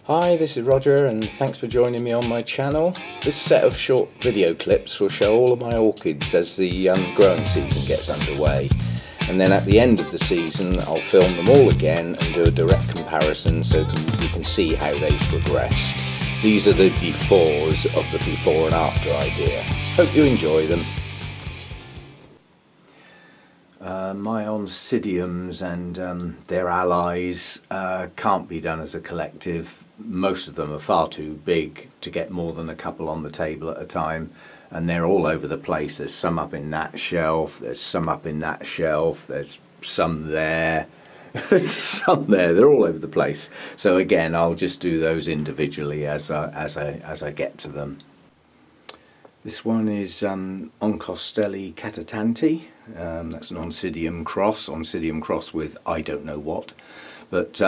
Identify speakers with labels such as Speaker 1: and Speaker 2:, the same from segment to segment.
Speaker 1: Hi, this is Roger and thanks for joining me on my channel. This set of short video clips will show all of my orchids as the growing season gets underway. And then at the end of the season I'll film them all again and do a direct comparison so you can see how they've progressed. These are the befores of the before and after idea. Hope you enjoy them. My Oncidiums and their allies can't be done as a collective. Most of them are far too big to get more than a couple on the table at a time, and they're all over the place. There's some up in that shelf, there's some up in that shelf, there's some there, there's some there, they're all over the place. So again, I'll just do those individually as I get to them. This one is Oncostelle catatanti. That's an Oncidium cross with I don't know what, but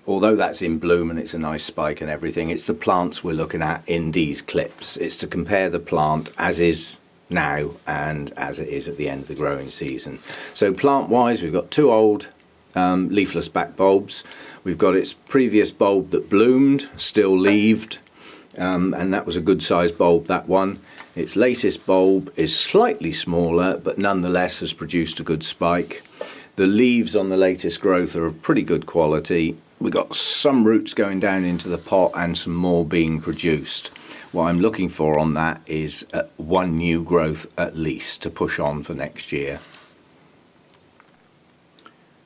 Speaker 1: although that's in bloom and it's a nice spike and everything, it's the plants we're looking at in these clips. It's to compare the plant as is now and as it is at the end of the growing season. So plant wise, we've got two old leafless back bulbs. We've got its previous bulb that bloomed, still leaved, and that was a good sized bulb, that one. Its latest bulb is slightly smaller but nonetheless has produced a good spike. The leaves on the latest growth are of pretty good quality. We've got some roots going down into the pot and some more being produced. What I'm looking for on that is one new growth at least to push on for next year.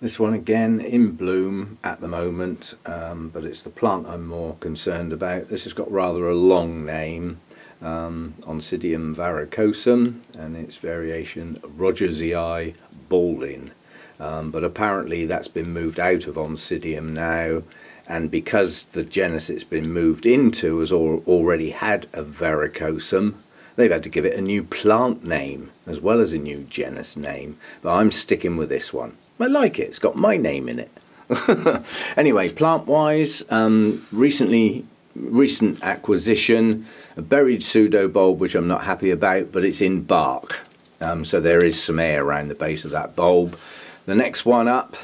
Speaker 1: This one again in bloom at the moment, but it's the plant I'm more concerned about. This has got rather a long name, Oncidium varicosum, and its variation Rogersii balding. But apparently that's been moved out of Oncidium now, and because the genus it's been moved into has already had a varicosum, they've had to give it a new plant name as well as a new genus name. But I'm sticking with this one. I like it, it's got my name in it. Anyway, plant wise, recent acquisition, a buried pseudo bulb which I'm not happy about, but it's in bark, so there is some air around the base of that bulb. The next one up,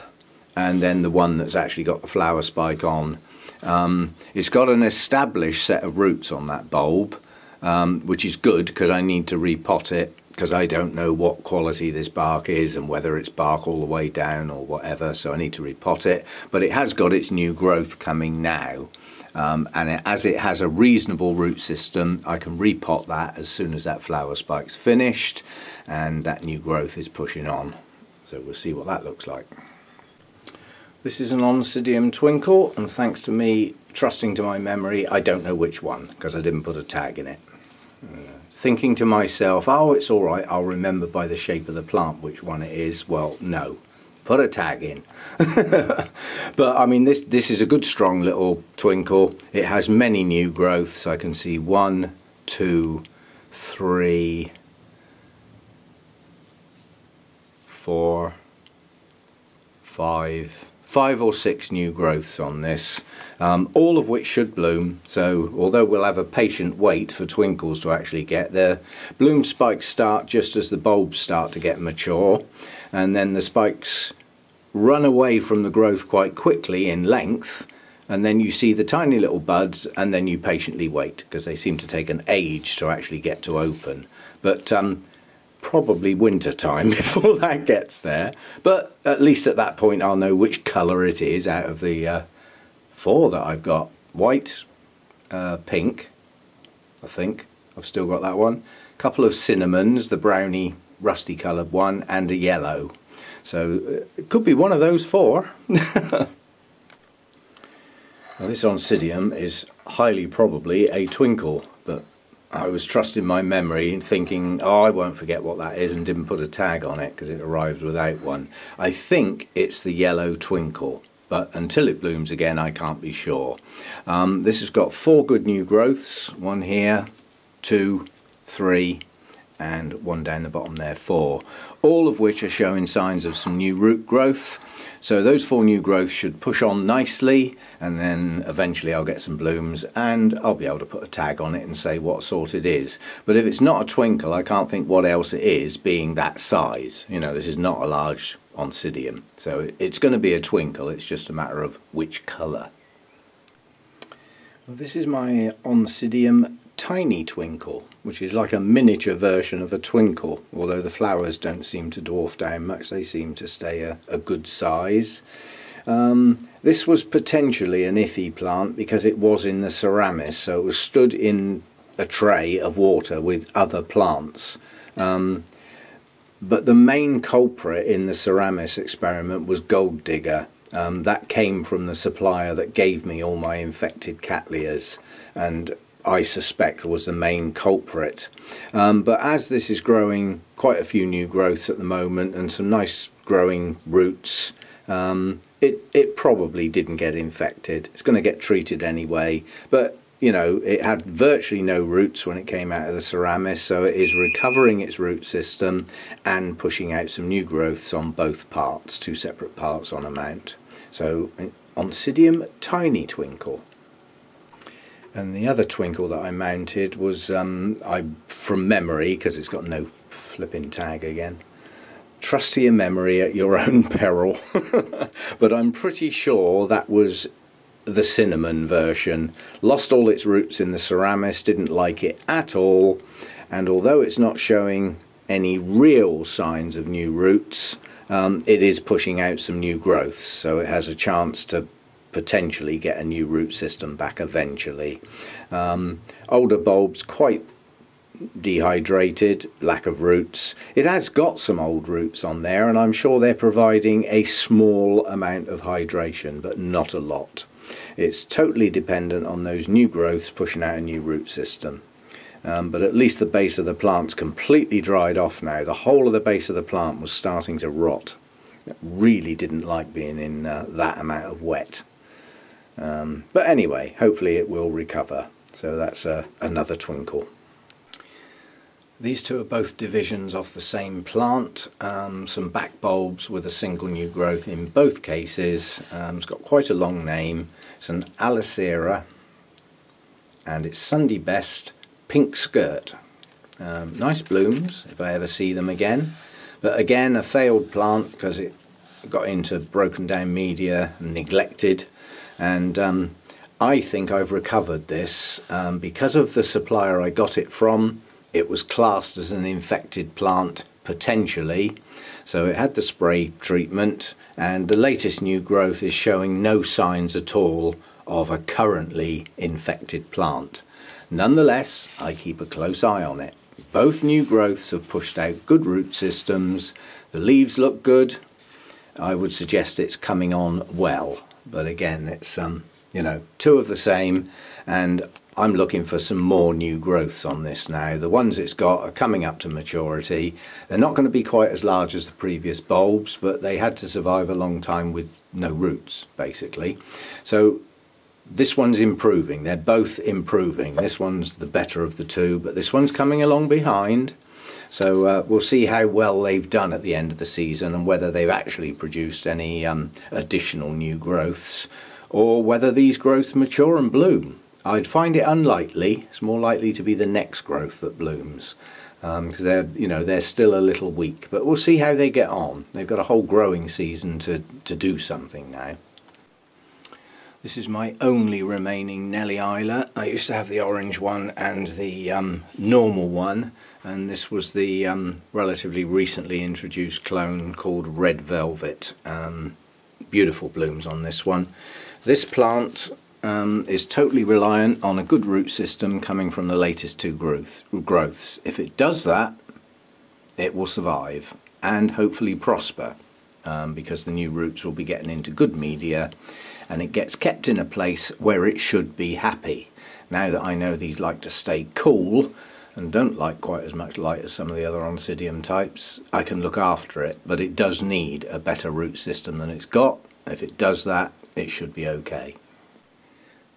Speaker 1: and then the one that's actually got the flower spike on, it's got an established set of roots on that bulb, which is good because I need to repot it, because I don't know what quality this bark is and whether it's bark all the way down or whatever, so I need to repot it. But it has got its new growth coming now, and as it has a reasonable root system, I can repot that as soon as that flower spike's finished and that new growth is pushing on. So we'll see what that looks like. This is an Oncidium Twinkle, and thanks to me trusting to my memory, I don't know which one because I didn't put a tag in it. Thinking to myself, oh, it's all right, I'll remember by the shape of the plant which one it is. Well, no, put a tag in. But I mean, this is a good strong little twinkle. It has many new growths. I can see 1, 2, 3, 4, 5 or 6 new growths on this, all of which should bloom. So although we'll have a patient wait for twinkles to actually get there, bloom spikes start just as the bulbs start to get mature, and then the spikes run away from the growth quite quickly in length, and then you see the tiny little buds, and then you patiently wait because they seem to take an age to actually get to open. But probably winter time before that gets there, but at least at that point I'll know which colour it is out of the 4 that I've got. White, pink, I think I've still got that one, a couple of cinnamons, the browny rusty coloured one, and a yellow. So it could be one of those 4. Now, this Oncidium is highly probably a twinkle, but I was trusting my memory and thinking, oh, I won't forget what that is, and didn't put a tag on it because it arrived without one. I think it's the yellow twinkle, but until it blooms again I can't be sure. This has got 4 good new growths, 1 here, 2, 3 and 1 down the bottom there, 4, all of which are showing signs of some new root growth. So those 4 new growths should push on nicely, and then eventually I'll get some blooms and I'll be able to put a tag on it and say what sort it is. But if it's not a twinkle, I can't think what else it is, being that size. You know, this is not a large Oncidium, so it's going to be a twinkle. It's just a matter of which colour. This is my Oncidium Tiny Twinkle, which is like a miniature version of a twinkle, although the flowers don't seem to dwarf down much, they seem to stay a good size. This was potentially an iffy plant because it was in the Ceramis, so it was stood in a tray of water with other plants. But the main culprit in the Ceramis experiment was Gold Digger. That came from the supplier that gave me all my infected cattleyas, and I suspect was the main culprit. But as this is growing quite a few new growths at the moment and some nice growing roots, it probably didn't get infected. It's going to get treated anyway, but you know, it had virtually no roots when it came out of the Ceramis, so it is recovering its root system and pushing out some new growths on both parts, two separate parts on a mount. So Oncidium Tiny Twinkle. And the other twinkle that I mounted was, from memory, because it's got no flipping tag again, trust to your memory at your own peril, but I'm pretty sure that was the cinnamon version. Lost all its roots in the Ceramis, didn't like it at all, and although it's not showing any real signs of new roots, it is pushing out some new growths, so it has a chance to potentially get a new root system back eventually. Older bulbs quite dehydrated, lack of roots. It has got some old roots on there, and I'm sure they're providing a small amount of hydration, but not a lot. It's totally dependent on those new growths pushing out a new root system. But at least the base of the plant's completely dried off now. The whole of the base of the plant was starting to rot. It really didn't like being in that amount of wet. But anyway, hopefully it will recover. So that's another twinkle. These two are both divisions off the same plant, some back bulbs with a single new growth in both cases. It's got quite a long name. It's an Alicera, and it's Sunday Best Pink Skirt. Nice blooms if I ever see them again, but again a failed plant because it got into broken down media and neglected, and I think I've recovered this because of the supplier I got it from. It was classed as an infected plant, potentially, so it had the spray treatment, and the latest new growth is showing no signs at all of a currently infected plant. Nonetheless, I keep a close eye on it. Both new growths have pushed out good root systems, the leaves look good. I would suggest it's coming on well, but again, it's you know, two of the same, and I'm looking for some more new growths on this now. The ones it's got are coming up to maturity. They're not going to be quite as large as the previous bulbs, but they had to survive a long time with no roots, basically. So this one's improving. They're both improving. This one's the better of the two, but this one's coming along behind. So we'll see how well they've done at the end of the season and whether they've actually produced any additional new growths, or whether these growths mature and bloom. I'd find it unlikely. It's more likely to be the next growth that blooms, because they're still a little weak. But we'll see how they get on. They've got a whole growing season to do something now. This is my only remaining Nelly Isler. I used to have the orange one and the normal one, and this was the relatively recently introduced clone called Red Velvet. Beautiful blooms on this one. This plant is totally reliant on a good root system coming from the latest two growths. If it does that, it will survive and hopefully prosper, because the new roots will be getting into good media, and it gets kept in a place where it should be happy. Now that I know these like to stay cool and don't like quite as much light as some of the other Oncidium types, I can look after it, but it does need a better root system than it's got. If it does that, it should be okay.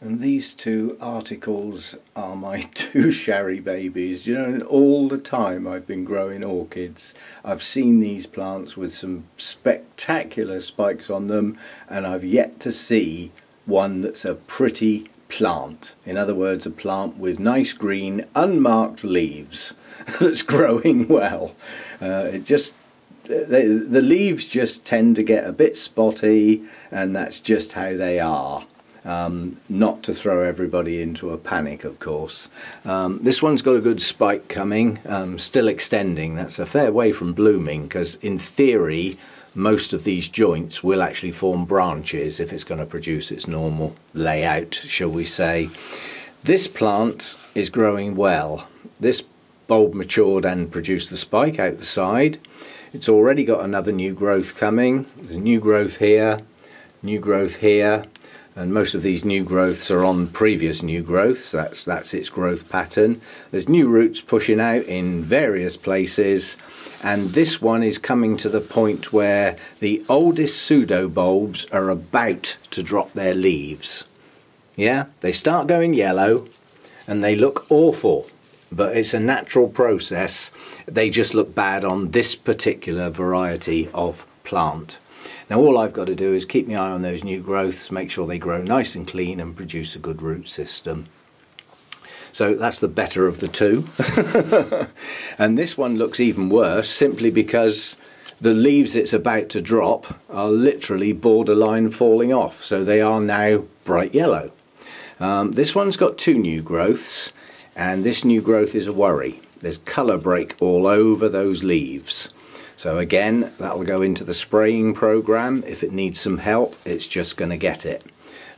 Speaker 1: And these two articles are my two sherry babies. You know, all the time I've been growing orchids, I've seen these plants with some spectacular spikes on them, and I've yet to see one that's a pretty plant. In other words, a plant with nice green, unmarked leaves that's growing well. The leaves just tend to get a bit spotty, and that's just how they are. Not to throw everybody into a panic, of course. This one's got a good spike coming, still extending. That's a fair way from blooming, because in theory most of these joints will actually form branches if it's going to produce its normal layout, shall we say. This plant is growing well. This bulb matured and produced the spike out the side. It's already got another new growth coming. There's a new growth here, and most of these new growths are on previous new growths. That's its growth pattern. There's new roots pushing out in various places, and this one is coming to the point where the oldest pseudo bulbs are about to drop their leaves. Yeah, they start going yellow and they look awful, but it's a natural process. They just look bad on this particular variety of plant. Now all I've got to do is keep my eye on those new growths, make sure they grow nice and clean and produce a good root system. So that's the better of the two. And this one looks even worse simply because the leaves it's about to drop are literally borderline falling off. So they are now bright yellow. This one's got two new growths, and this new growth is a worry. There's colour break all over those leaves. So again, that'll go into the spraying program. If it needs some help, it's just going to get it.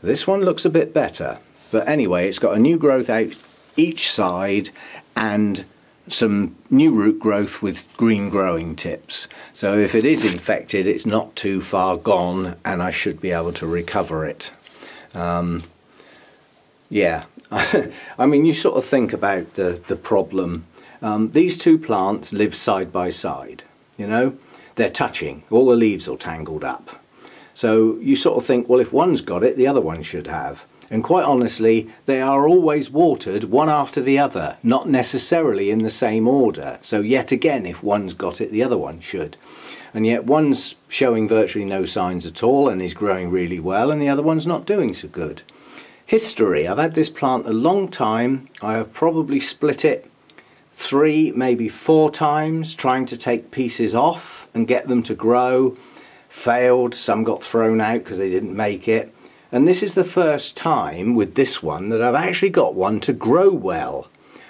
Speaker 1: This one looks a bit better, but anyway, it's got a new growth out each side and some new root growth with green growing tips. So if it is infected, it's not too far gone and I should be able to recover it. Yeah, I mean, you sort of think about the problem. These two plants live side by side, you know, they're touching, all the leaves are tangled up. So you sort of think, well, if one's got it, the other one should have. And quite honestly, they are always watered one after the other, not necessarily in the same order. So yet again, if one's got it, the other one should. And yet one's showing virtually no signs at all and is growing really well, and the other one's not doing so good. History, I've had this plant a long time. I have probably split it 3, maybe 4 times, trying to take pieces off and get them to grow. Failed, some got thrown out because they didn't make it. And this is the first time with this one that I've actually got one to grow well.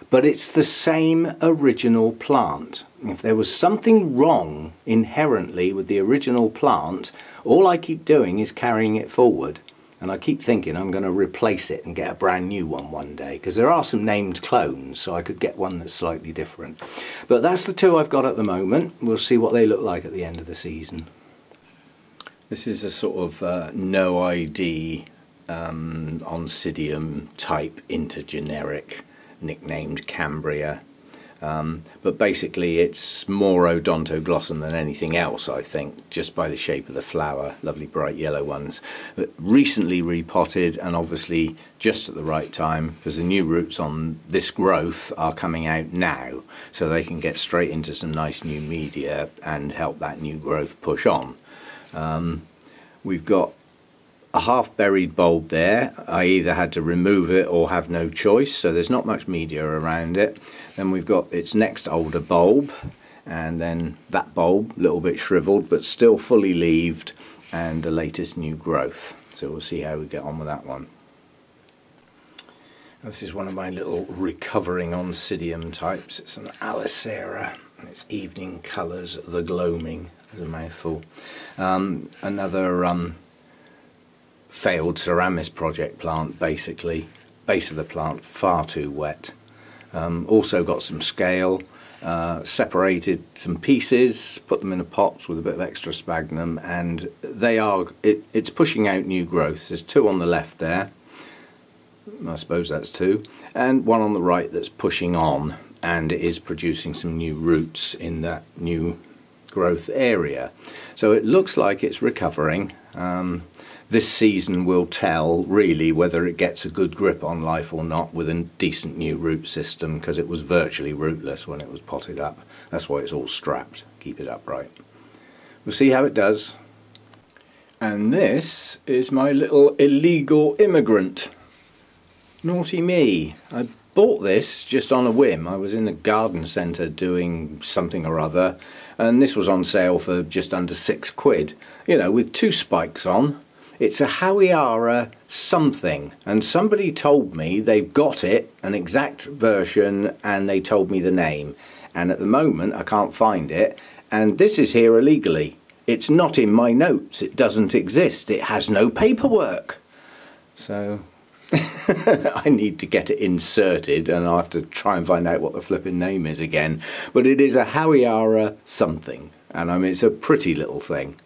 Speaker 1: But it's the same original plant. If there was something wrong inherently with the original plant, all I keep doing is carrying it forward. And I keep thinking I'm going to replace it and get a brand new one day, because there are some named clones, so I could get one that's slightly different. But that's the two I've got at the moment. We'll see what they look like at the end of the season. This is a sort of no ID Oncidium type intergeneric, nicknamed Cambria. But basically it's more Odontoglossum than anything else, I think, just by the shape of the flower. Lovely bright yellow ones. But recently repotted, and obviously just at the right time, because the new roots on this growth are coming out now, so they can get straight into some nice new media and help that new growth push on. We've got a half buried bulb there. I either had to remove it or have no choice, so there's not much media around it. Then we've got its next older bulb, and then that bulb, a little bit shriveled but still fully leaved, and the latest new growth. So we'll see how we get on with that one. This is one of my little recovering Oncidium types. It's an Alicera, and its evening colours, the gloaming. There's a mouthful. Another failed Ceramis project plant, basically. Base of the plant far too wet. Also got some scale, separated some pieces, put them in a pot with a bit of extra sphagnum, and it's pushing out new growths. There's 2 on the left there, I suppose that's 2, and 1 on the right that's pushing on, and it is producing some new roots in that new growth area. So it looks like it's recovering. This season will tell really whether it gets a good grip on life or not with a decent new root system, because it was virtually rootless when it was potted up. That's why it's all strapped, keep it upright. We'll see how it does. And this is my little illegal immigrant. Naughty me. I bought this just on a whim. I was in a garden centre doing something or other, and this was on sale for just under £6, you know, with 2 spikes on. It's a Howiara something, and somebody told me they've got it, an exact version, and they told me the name. And at the moment I can't find it, and this is here illegally. It's not in my notes, it doesn't exist, it has no paperwork. So I need to get it inserted, and I'll have to try and find out what the flipping name is again. But it is a Howiara something, and I mean, it's a pretty little thing.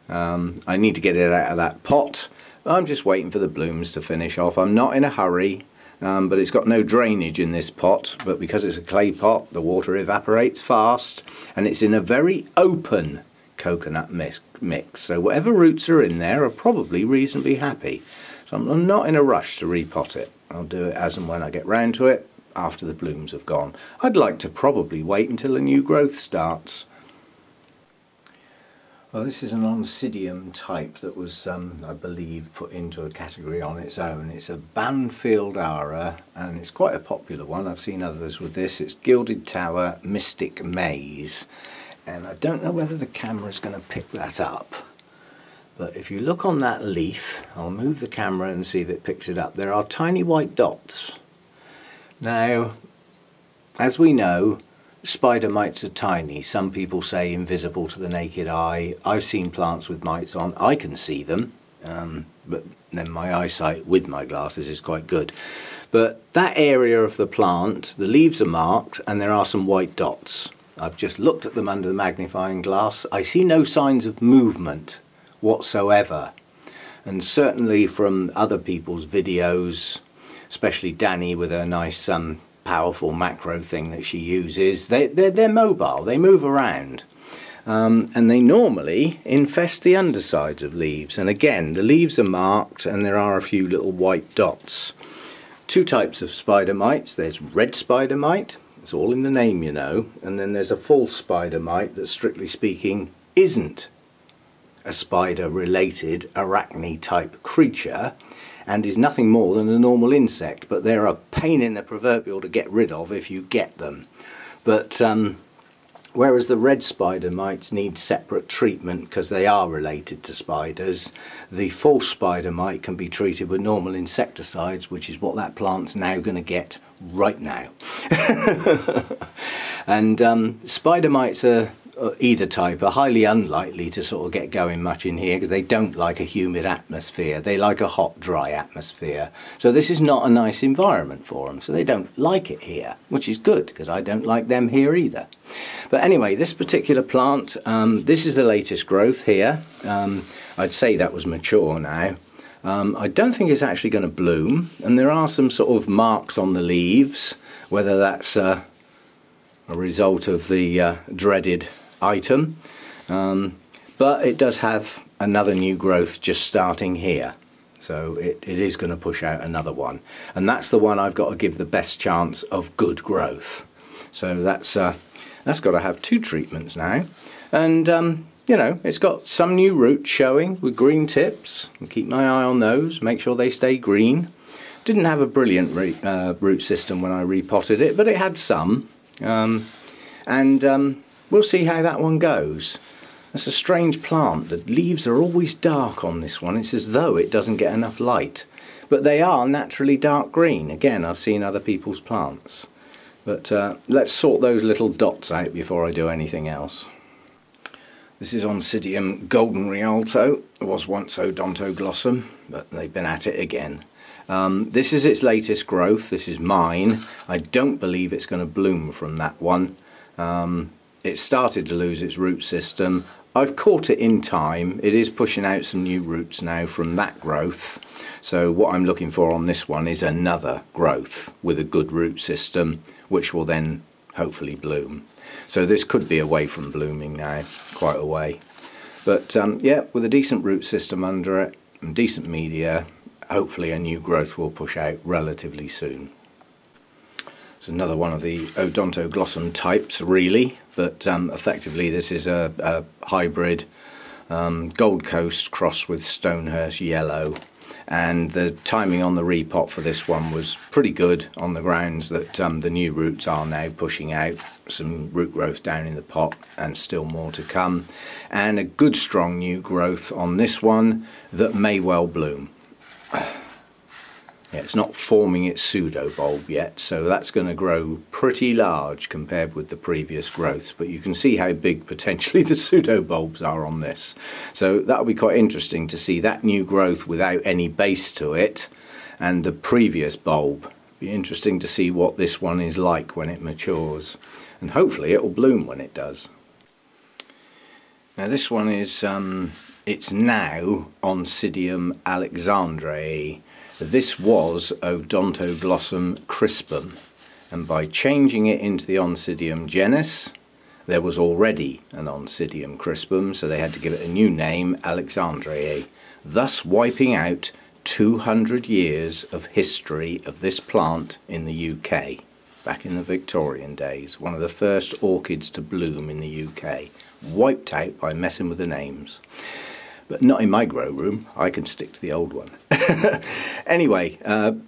Speaker 1: I need to get it out of that pot. I'm just waiting for the blooms to finish off. I'm not in a hurry, but it's got no drainage in this pot, but because it's a clay pot, the water evaporates fast, and it's in a very open coconut mix. So whatever roots are in there are probably reasonably happy. So I'm not in a rush to repot it. I'll do it as and when I get round to it, after the blooms have gone. I'd like to probably wait until a new growth starts. Well, this is an Oncidium type that was, I believe, put into a category on its own. It's a Banfield Ara, and it's quite a popular one. I've seen others with this. It's Gilded Tower Mystic Maze, and I don't know whether the camera's going to pick that up. But if you look on that leaf, I'll move the camera and see if it picks it up. There are tiny white dots. Now, as we know, spider mites are tiny. Some people say invisible to the naked eye. I've seen plants with mites on. I can see them, but then my eyesight with my glasses is quite good. But that area of the plant, the leaves are marked and there are some white dots. I've just looked at them under the magnifying glass. I see no signs of movement whatsoever. And certainly from other people's videos, especially Danny with her nice powerful macro thing that she uses, they're mobile, they move around, and they normally infest the undersides of leaves. And again, the leaves are marked and there are a few little white dots. Two types of spider mites. There's red spider mite, it's all in the name, you know, and then there's a false spider mite that, strictly speaking, isn't a spider related arachne type creature and is nothing more than a normal insect, but they're a pain in the proverbial to get rid of if you get them. But whereas the red spider mites need separate treatment because they are related to spiders, the false spider mite can be treated with normal insecticides, which is what that plant's now going to get right now. And spider mites are either type are highly unlikely to sort of get going much in here because they don't like a humid atmosphere. They like a hot, dry atmosphere. So this is not a nice environment for them. So they don't like it here, which is good because I don't like them here either. But anyway, this particular plant, this is the latest growth here. I'd say that was mature now. I don't think it's actually going to bloom, and there are some sort of marks on the leaves, whether that's a result of the dreaded item, but it does have another new growth just starting here, so it is going to push out another one, and that's the one I've got to give the best chance of good growth. So that's got to have 2 treatments now, and you know, it's got some new roots showing with green tips. I'll keep my eye on those, make sure they stay green. Didn't have a brilliant root system when I repotted it, but it had some. We'll see how that one goes. It's a strange plant. The leaves are always dark on this one. It's as though it doesn't get enough light. But they are naturally dark green. Again, I've seen other people's plants. But let's sort those little dots out before I do anything else. This is Oncidium Golden Rialto. It was once Odontoglossum, but they've been at it again. This is its latest growth. This is mine. I don't believe it's going to bloom from that one. It started to lose its root system. I've caught it in time. It is pushing out some new roots now from that growth. So what I'm looking for on this one is another growth with a good root system, which will then hopefully bloom. So this could be away from blooming now, quite a way. But yeah, with a decent root system under it and decent media, hopefully a new growth will push out relatively soon. It's another one of the Odontoglossum types, really, but effectively this is a hybrid Gold Coast crossed with Stonehurst yellow, and the timing on the repot for this one was pretty good, on the grounds that the new roots are now pushing out some root growth down in the pot, and still more to come, and a good strong new growth on this one that may well bloom. Yeah, it's not forming its pseudo bulb yet, so that's going to grow pretty large compared with the previous growths, but you can see how big potentially the pseudo bulbs are on this. So that'll be quite interesting to see that new growth without any base to it, and the previous bulb. Be interesting to see what this one is like when it matures, and hopefully it will bloom when it does. Now this one is it's now Oncidium Alexandrae. This was Odontoglossum crispum, and by changing it into the Oncidium genus, there was already an Oncidium crispum, so they had to give it a new name, Alexandrae, thus wiping out 200 years of history of this plant in the UK, back in the Victorian days. One of the first orchids to bloom in the UK, wiped out by messing with the names. But not in my grow room, I can stick to the old one. Anyway,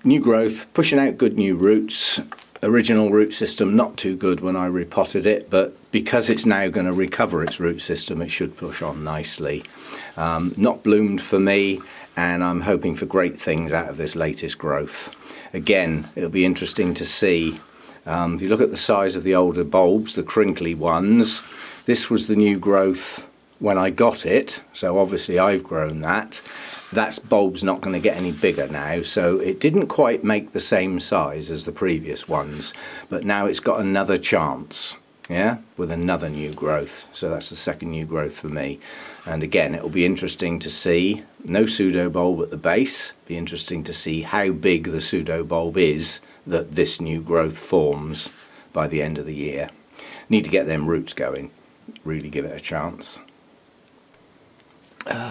Speaker 1: new growth, pushing out good new roots. Original root system not too good when I repotted it, but because it's now going to recover its root system, it should push on nicely. Not bloomed for me, and I'm hoping for great things out of this latest growth. Again, it'll be interesting to see. If you look at the size of the older bulbs, the crinkly ones, this was the new growth when I got it, so obviously I've grown that. That bulb's not going to get any bigger now, so it didn't quite make the same size as the previous ones, but now it's got another chance, yeah, with another new growth. So that's the second new growth for me, and again it'll be interesting to see. No pseudo bulb at the base. Be interesting to see how big the pseudo bulb is that this new growth forms by the end of the year. Need to get them roots going, really give it a chance.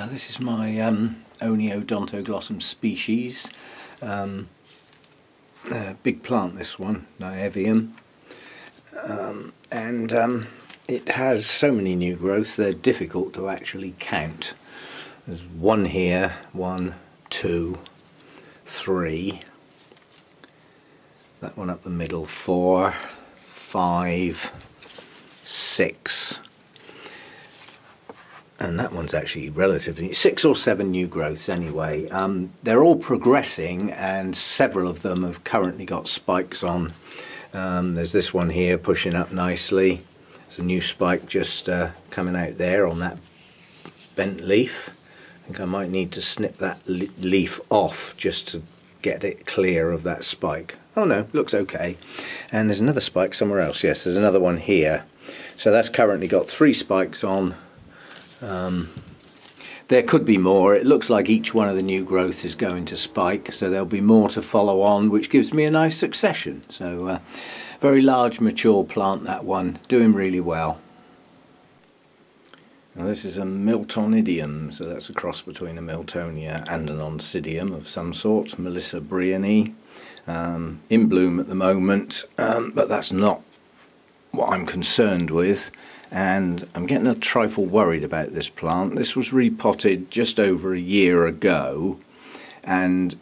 Speaker 1: This is my only Odontoglossum species. Big plant, this one, Nievium. And it has so many new growths, they're difficult to actually count. There's one here, 1, 2, 3. That one up the middle, 4, 5, 6. And that one's actually relatively 6 or 7 new growths anyway. They're all progressing, and several of them have currently got spikes on. There's this one here pushing up nicely. There's a new spike just coming out there on that bent leaf. I think I might need to snip that leaf off just to get it clear of that spike. Oh no, looks okay. And there's another spike somewhere else. Yes, there's another one here. So that's currently got 3 spikes on. There could be more. It looks like each one of the new growths is going to spike, so there'll be more to follow on, which gives me a nice succession. So very large mature plant, that one, doing really well. Now this is a Miltonidium, so that's a cross between a Miltonia and an Oncidium of some sort, Melissa Briani, in bloom at the moment, but that's not what I'm concerned with. And I'm getting a trifle worried about this plant. This was repotted just over a year ago, and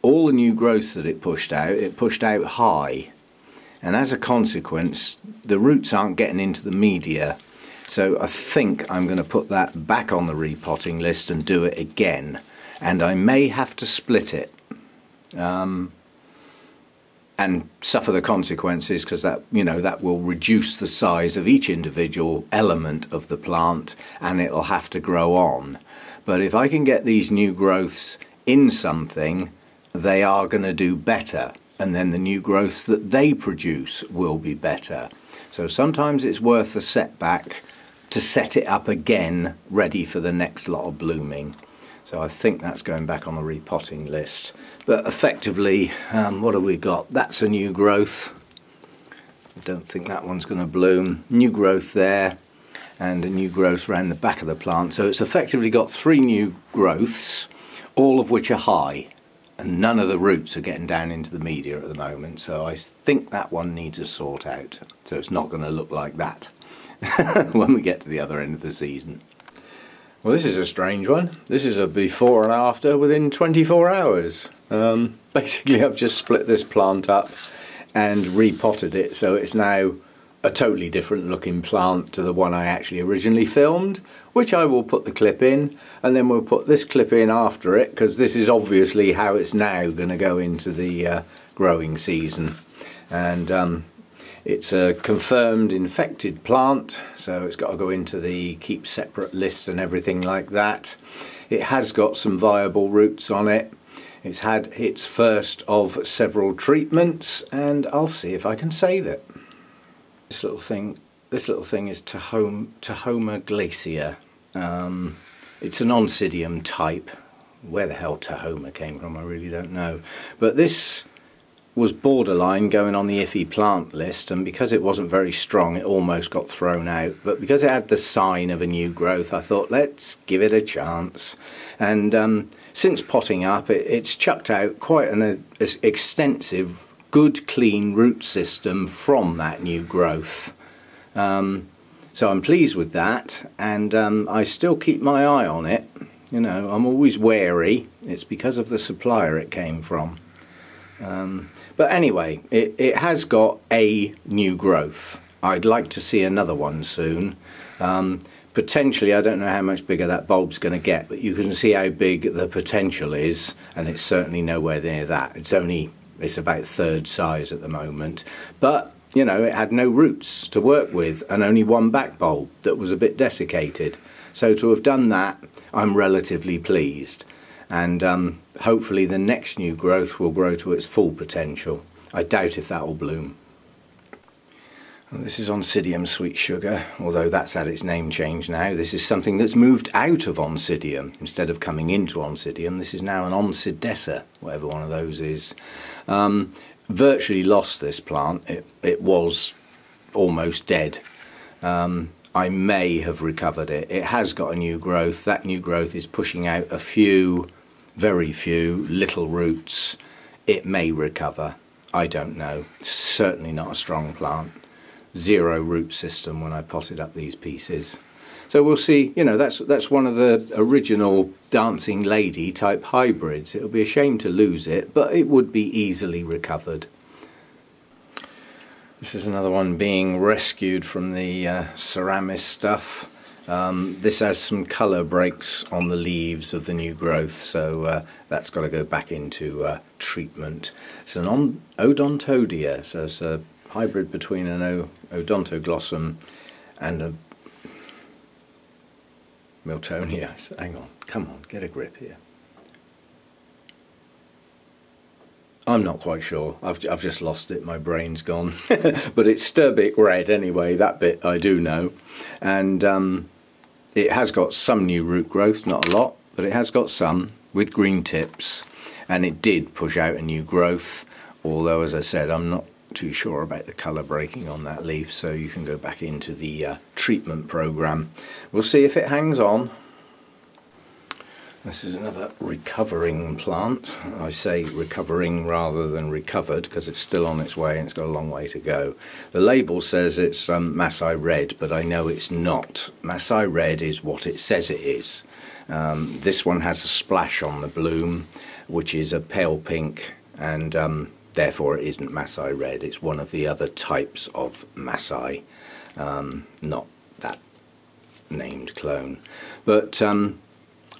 Speaker 1: all the new growth that it pushed out high, and as a consequence the roots aren't getting into the media. So I think I'm going to put that back on the repotting list and do it again, and I may have to split it and suffer the consequences, because that, you know, that will reduce the size of each individual element of the plant, and it'll have to grow on. But if I can get these new growths in something, they are going to do better, and then the new growths that they produce will be better. So sometimes it's worth the setback to set it up again, ready for the next lot of blooming. So I think that's going back on the repotting list. But effectively, what have we got? That's a new growth. I don't think that one's going to bloom. New growth there, and a new growth around the back of the plant. So it's effectively got 3 new growths, all of which are high, and none of the roots are getting down into the media at the moment. So I think that one needs a sort out. So it's not going to look like that when we get to the other end of the season. Well, this is a strange one. This is a before and after within 24 hours. Basically, I've just split this plant up and repotted it, so it's now a totally different looking plant to the one I actually originally filmed, which I will put the clip in, and then we'll put this clip in after it, because this is obviously how it's now going to go into the growing season. And it's a confirmed infected plant, so it's got to go into the keep separate lists and everything like that. It has got some viable roots on it. It's had its first of several treatments, and I'll see if I can save it. This little thing is Tahoma glacier. It's an Oncidium type. Where the hell Tahoma came from, I really don't know. But this was borderline going on the iffy plant list, and because it wasn't very strong, it almost got thrown out. But because it had the sign of a new growth, I thought, let's give it a chance. And since potting up, it's chucked out quite an extensive, good, clean root system from that new growth. So I'm pleased with that, and I still keep my eye on it. You know, I'm always wary. It's because of the supplier it came from. But anyway, it has got a new growth. I'd like to see another one soon. Potentially, I don't know how much bigger that bulb's going to get, but you can see how big the potential is, and it's certainly nowhere near that. It's about third size at the moment. But, you know, it had no roots to work with, and only one back bulb that was a bit desiccated. So to have done that, I'm relatively pleased. And hopefully the next new growth will grow to its full potential. I doubt if that will bloom. Well, this is Oncidium Sweet Sugar, although that's had its name change now. This is something that's moved out of Oncidium. Instead of coming into Oncidium, this is now an Oncidessa, whatever one of those is. Virtually lost this plant. It was almost dead. I may have recovered it. It has got a new growth. That new growth is pushing out a few, very few, little roots. It may recover. I don't know. Certainly not a strong plant. Zero root system when I potted up these pieces. So we'll see. You know, that's one of the original dancing lady type hybrids. It would be a shame to lose it, but it would be easily recovered. This is another one being rescued from the Ceramis stuff. This has some colour breaks on the leaves of the new growth, so that's got to go back into treatment. It's an Odontodia, so it's a hybrid between an Odontoglossum and a Miltonia. So hang on, come on, get a grip here. I'm not quite sure. I've just lost it. My brain's gone. But it's Sturbic red anyway. That bit I do know. And it has got some new root growth, not a lot, but it has got some with green tips. And it did push out a new growth. Although, as I said, I'm not too sure about the colour breaking on that leaf. So you can go back into the treatment program. We'll see if it hangs on. This is another recovering plant. I say recovering rather than recovered because it's still on its way and it's got a long way to go. The label says it's Masai red, but I know it's not. Masai red is what it says it is. This one has a splash on the bloom, which is a pale pink, and therefore it isn't Masai red. It's one of the other types of Masai, not that named clone. But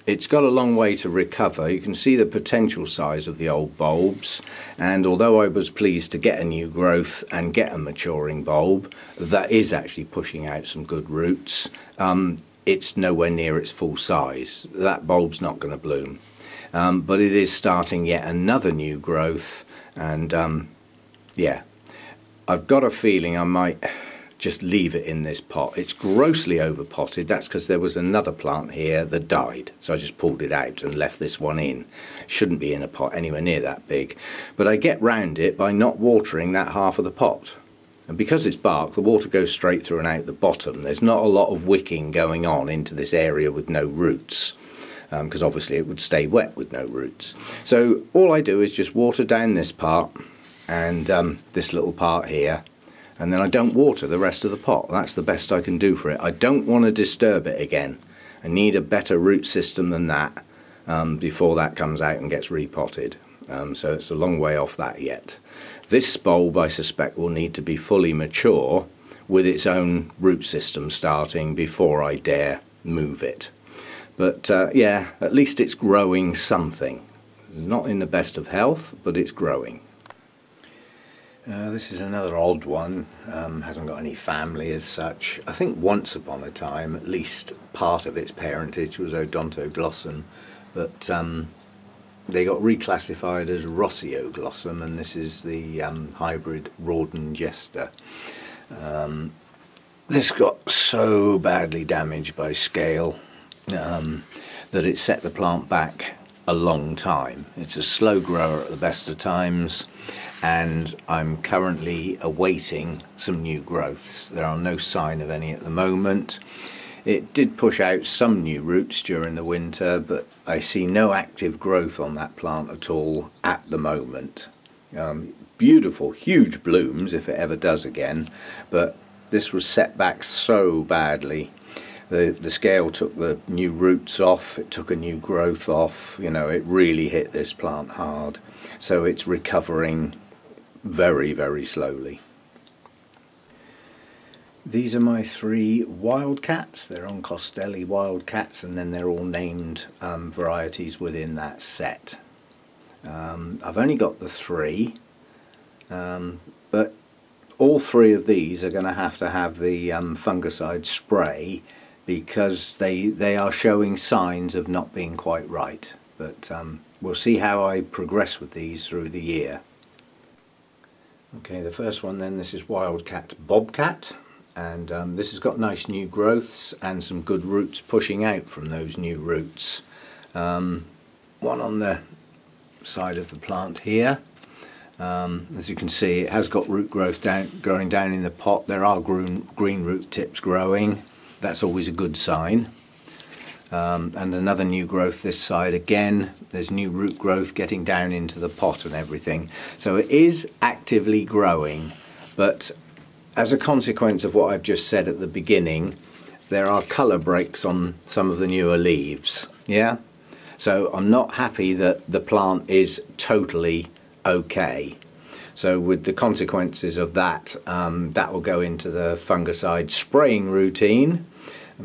Speaker 1: it's got a long way to recover. You can see the potential size of the old bulbs, and although I was pleased to get a new growth and get a maturing bulb that is actually pushing out some good roots, it's nowhere near its full size. That bulb's not going to bloom, but it is starting yet another new growth, and yeah, I've got a feeling I might just leave it in this pot. It's grossly overpotted. That's because there was another plant here that died, so I just pulled it out and left this one in. Shouldn't be in a pot anywhere near that big, but I get round it by not watering that half of the pot, and because it's bark, the water goes straight through and out the bottom. There's not a lot of wicking going on into this area with no roots, because obviously it would stay wet with no roots. So all I do is just water down this part and this little part here, and then I don't water the rest of the pot. That's the best I can do for it. I don't want to disturb it again. I need a better root system than that before that comes out and gets repotted. So it's a long way off that yet. This bulb, I suspect, will need to be fully mature with its own root system starting before I dare move it. But yeah, at least it's growing something. Not in the best of health, but it's growing. This is another odd one, hasn't got any family as such. I think once upon a time, at least part of its parentage was Odontoglossum, but they got reclassified as Odontoglossum, and this is the hybrid Rawdon Jester. This got so badly damaged by scale that it set the plant back a long time. It's a slow grower at the best of times, and I'm currently awaiting some new growths. There are no sign of any at the moment. It did push out some new roots during the winter, but I see no active growth on that plant at all at the moment. Beautiful, huge blooms if it ever does again, but this was set back so badly. The scale took the new roots off, it took a new growth off, you know, it really hit this plant hard. So it's recovering very, very slowly. These are my 3 Wildcats. They're Oncidium Wildcats, and then they're all named varieties within that set. I've only got the 3, but all 3 of these are going to have the fungicide spray, because they are showing signs of not being quite right. But we'll see how I progress with these through the year. Okay, the first one then, this is Wildcat Bobcat, and this has got nice new growths and some good roots pushing out from those new roots. One on the side of the plant here. As you can see, it has got root growth growing down in the pot. There are green root tips growing. That's always a good sign. And another new growth this side again. There's new root growth getting down into the pot and everything. So it is actively growing, but as a consequence of what I've just said at the beginning, there are colour breaks on some of the newer leaves. Yeah? So I'm not happy that the plant is totally okay. So with the consequences of that, that will go into the fungicide spraying routine,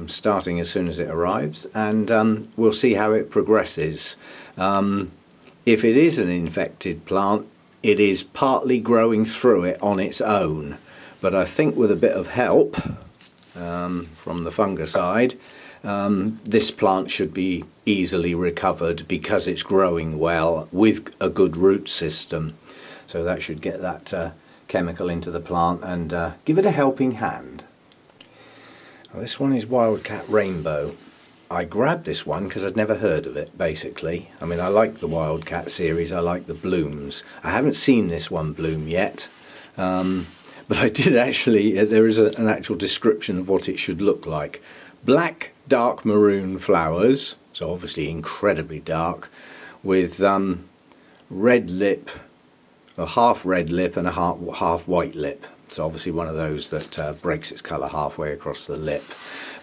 Speaker 1: starting as soon as it arrives, and we'll see how it progresses. If it is an infected plant, it is partly growing through it on its own, but I think with a bit of help from the fungicide, this plant should be easily recovered because it's growing well with a good root system. So that should get that chemical into the plant and give it a helping hand. Well, this one is Wildcat Rainbow. I grabbed this one because I'd never heard of it, basically. I mean, I like the Wildcat series, I like the blooms. I haven't seen this one bloom yet, but I did actually, there is an actual description of what it should look like. Black, dark maroon flowers, so obviously incredibly dark, with red lip, a half red lip and a half white lip. So obviously one of those that breaks its colour halfway across the lip.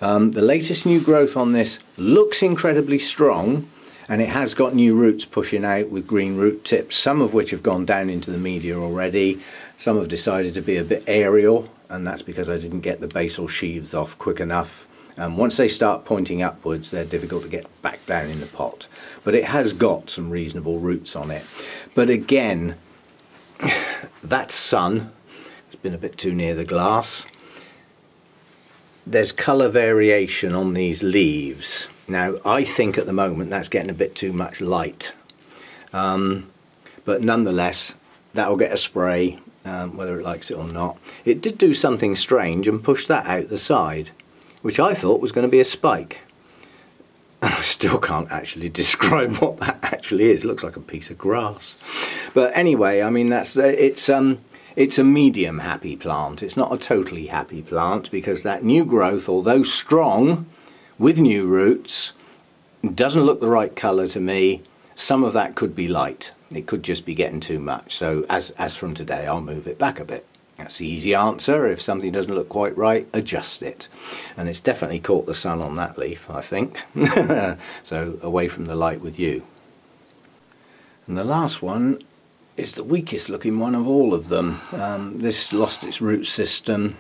Speaker 1: The latest new growth on this looks incredibly strong, and it has got new roots pushing out with green root tips, some of which have gone down into the media already. Some have decided to be a bit aerial, and that's because I didn't get the basal sheaths off quick enough. Once they start pointing upwards, they're difficult to get back down in the pot. But it has got some reasonable roots on it. But again, that sun has been a bit too near the glass. There's colour variation on these leaves. Now, I think at the moment that's getting a bit too much light. But nonetheless, that will get a spray, whether it likes it or not. It did do something strange and push that out the side, which I thought was going to be a spike. And I still can't actually describe what that actually is. It looks like a piece of grass. But anyway, I mean, it's a medium happy plant. It's not a totally happy plant, because that new growth, although strong with new roots, doesn't look the right colour to me. Some of that could be light. It could just be getting too much. So as from today, I'll move it back a bit. That's the easy answer. If something doesn't look quite right, adjust it. And it's definitely caught the sun on that leaf, I think. So away from the light with you. And the last one is the weakest looking one of all of them. This lost its root system.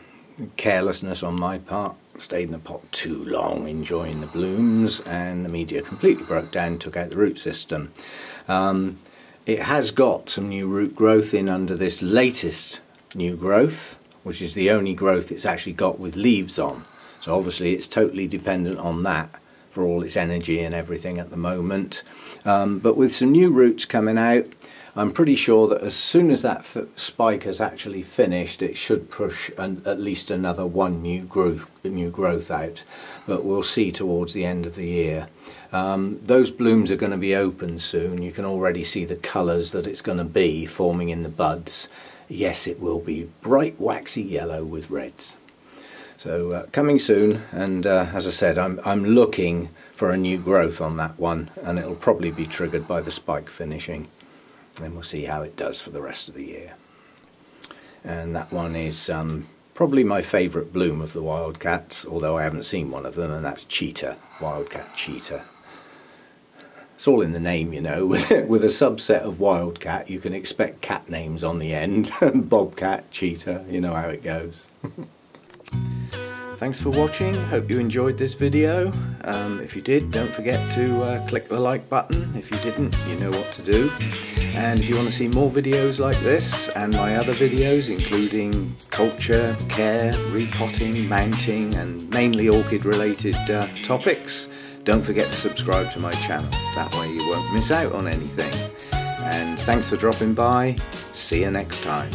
Speaker 1: Carelessness on my part. Stayed in the pot too long enjoying the blooms, and the media completely broke down, took out the root system. It has got some new root growth in under this latest new growth, which is the only growth it's actually got with leaves on. So obviously it's totally dependent on that for all its energy and everything at the moment. But with some new roots coming out, I'm pretty sure that as soon as that spike has actually finished, it should push at least another one new growth out. But we'll see towards the end of the year. Those blooms are going to be open soon. You can already see the colours that it's going to be forming in the buds. Yes, it will be bright waxy yellow with reds. So coming soon, and as I said, I'm looking for a new growth on that one, and it'll probably be triggered by the spike finishing. Then we'll see how it does for the rest of the year. And that one is probably my favourite bloom of the Wildcats, although I haven't seen one of them, and that's Cheetah, Wildcat Cheetah. It's all in the name, you know. With a subset of Wildcat, you can expect cat names on the end. Bobcat, Cheetah, you know how it goes. Thanks for watching. Hope you enjoyed this video. If you did, don't forget to click the like button. If you didn't, you know what to do. And if you want to see more videos like this and my other videos, including culture, care, repotting, mounting, and mainly orchid related topics, don't forget to subscribe to my channel. That way you won't miss out on anything. And thanks for dropping by. See you next time.